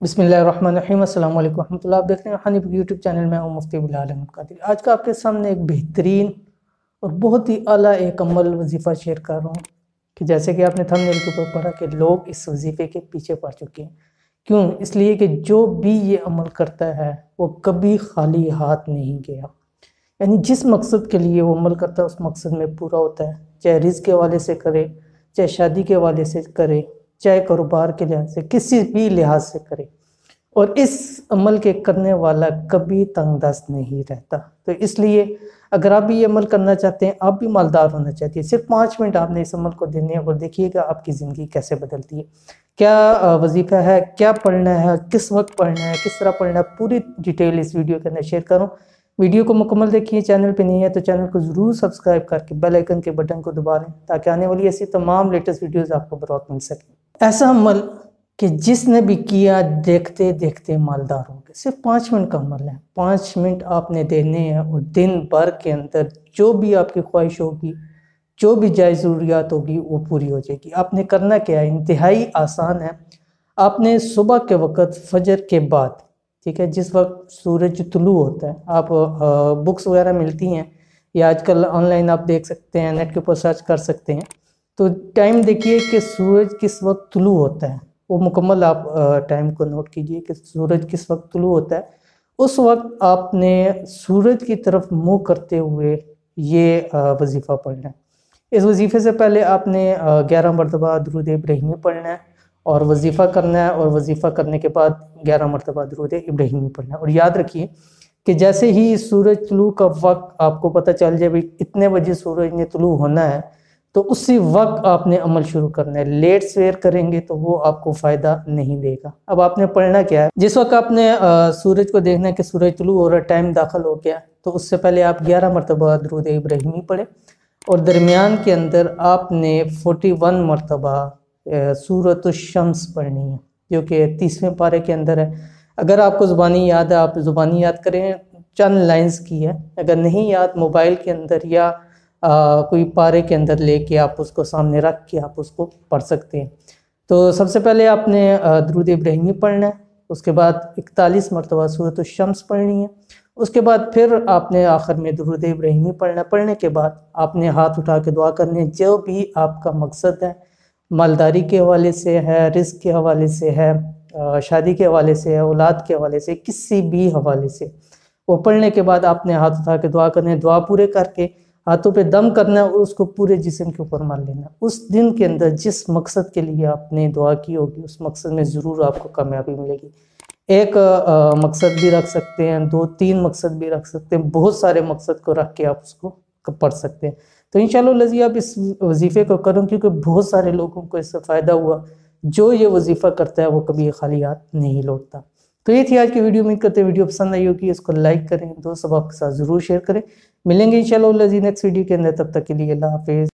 بسم اللہ الرحمن الرحیم۔ السلام علیکم ورحمۃ اللہ۔ آپ دیکھ رہے ہیں حنیف یوٹیوب چینل میں ہوں مفتی بلال احمد قادری۔ آج کا آپ کے سامنے ایک بہترین اور بہت ہی اعلیٰ ایک عمل وظیفہ شیئر کر رہا ہوں کہ جیسے کہ آپ نے تھمبنیل کے اوپر پڑھا کہ لوگ اس وظیفے کے پیچھے پڑ چکے ہیں۔ کیوں؟ اس لیے کہ جو بھی یہ عمل کرتا ہے وہ کبھی خالی ہاتھ نہیں گیا، یعنی جس مقصد کے لیے وہ عمل کرتا ہے اس مقصد میں پورا ہوتا ہے، چاہے رزق کے حوالے سے کرے، چاہے شادی کے حوالے سے کرے، چاہے کاروبار کے لحاظ سے، کسی بھی لحاظ سے کرے، اور اس عمل کے کرنے والا کبھی تنگ دست نہیں رہتا۔ تو اس لیے اگر آپ بھی یہ عمل کرنا چاہتے ہیں، آپ بھی مالدار ہونا چاہتے ہیں، صرف 5 منٹ آپ نے اس عمل کو دینے ہیں اور دیکھیے گا آپ کی زندگی کیسے بدلتی ہے۔ کیا وظیفہ ہے، کیا پڑھنا ہے، کس وقت پڑھنا ہے، کس طرح پڑھنا ہے، پوری ڈیٹیل اس ویڈیو کے اندر شیئر کروں۔ ویڈیو کو مکمل دیکھیے، چینل پہ نہیں ہے تو چینل کو ضرور سبسکرائب کر کے بیل آئیکن کے بٹن کو دبا لیں تاکہ آنے والی ایسی تمام لیٹسٹ ویڈیوز آپ کو بروقت مل سکیں۔ ایسا عمل کہ جس نے بھی کیا دیکھتے دیکھتے مالدار ہو گئے، صرف 5 منٹ کا عمل ہے۔ 5 منٹ آپ نے دینے ہیں اور دن بھر کے اندر جو بھی آپ کی خواہش ہوگی، جو بھی جائز ضروریات ہوگی وہ پوری ہو جائے گی۔ آپ نے کرنا کیا ہے، انتہائی آسان ہے۔ آپ نے صبح کے وقت فجر کے بعد، ٹھیک ہے، جس وقت سورج طلوع ہوتا ہے، آپ بکس وغیرہ ملتی ہیں یا آج کل آن لائن آپ دیکھ سکتے ہیں، نیٹ کے اوپر سرچ کر سکتے ہیں، تو ٹائم دیکھیے کہ سورج کس وقت طلوع ہوتا ہے، وہ مکمل آپ ٹائم کو نوٹ کیجئے کہ سورج کس وقت طلوع ہوتا ہے۔ اس وقت آپ نے سورج کی طرف منہ کرتے ہوئے یہ وظیفہ پڑھنا ہے۔ اس وظیفے سے پہلے آپ نے 11 مرتبہ درود ابراہیمی پڑھنا ہے اور وظیفہ کرنا ہے، اور وظیفہ کرنے کے بعد 11 مرتبہ درود ابراہیمی پڑھنا ہے۔ اور یاد رکھیے کہ جیسے ہی سورج طلوع کا وقت آپ کو پتہ چل جائے بھی اتنے بجے سورج نے طلوع ہونا ہے، تو اسی وقت آپ نے عمل شروع کرنا ہے۔ لیٹ سویر کریں گے تو وہ آپ کو فائدہ نہیں دے گا۔ اب آپ نے پڑھنا کیا ہے، جس وقت آپ نے سورج کو دیکھنا ہے کہ سورج طلوع ہو رہا ہے، ٹائم داخل ہو گیا، تو اس سے پہلے آپ 11 مرتبہ درود ابراہیمی پڑھیں، اور درمیان کے اندر آپ نے 41 مرتبہ سورۃ الشمس پڑھنی ہے، جو کہ 30ویں پارے کے اندر ہے۔ اگر آپ کو زبانی یاد ہے آپ زبانی یاد کریں، چند لائنز کی ہے۔ اگر نہیں یاد، موبائل کے اندر یا کوئی پارے کے اندر لے کے آپ اس کو سامنے رکھ کے آپ اس کو پڑھ سکتے ہیں۔ تو سب سے پہلے آپ نے درود ابراہیمی پڑھنا ہے، اس کے بعد 41 مرتبہ سورۃ الشمس پڑھنی ہے، اس کے بعد پھر آپ نے آخر میں درود ابراہیمی پڑھنا ہے۔ پڑھنے کے بعد آپ نے ہاتھ اٹھا کے دعا کرنی ہے، جو بھی آپ کا مقصد ہے، مالداری کے حوالے سے ہے، رزق کے حوالے سے ہے، شادی کے حوالے سے ہے، اولاد کے حوالے سے، کسی بھی حوالے سے، وہ پڑھنے کے بعد آپ نے ہاتھ اٹھا کے دعا کرنی ہے۔ دعا پورے کر کے ہاتھوں پہ دم کرنا ہے اور اس کو پورے جسم کے اوپر مار لینا ہے۔ اس دن کے اندر جس مقصد کے لیے آپ نے دعا کی ہوگی اس مقصد میں ضرور آپ کو کامیابی ملے گی۔ ایک مقصد بھی رکھ سکتے ہیں، 2-3 مقصد بھی رکھ سکتے ہیں، بہت سارے مقصد کو رکھ کے آپ اس کو پڑھ سکتے ہیں۔ تو انشاءاللہ الذی آپ اس وظیفے کو کریں، کیونکہ بہت سارے لوگوں کو اس سے فائدہ ہوا۔ جو یہ وظیفہ کرتا ہے وہ کبھی خالی ہاتھ نہیں لوٹتا۔ تو یہ تھی آج کی ویڈیو۔ امید کرتے ہیں ویڈیو پسند آئی ہوگی، اس کو لائک کریں، دوست احباب کے ساتھ ضرور شیئر کریں۔ ملیں گے انشاءاللہ الذی نیکسٹ ویڈیو کے اندر، تب تک کے لیے اللہ حافظ۔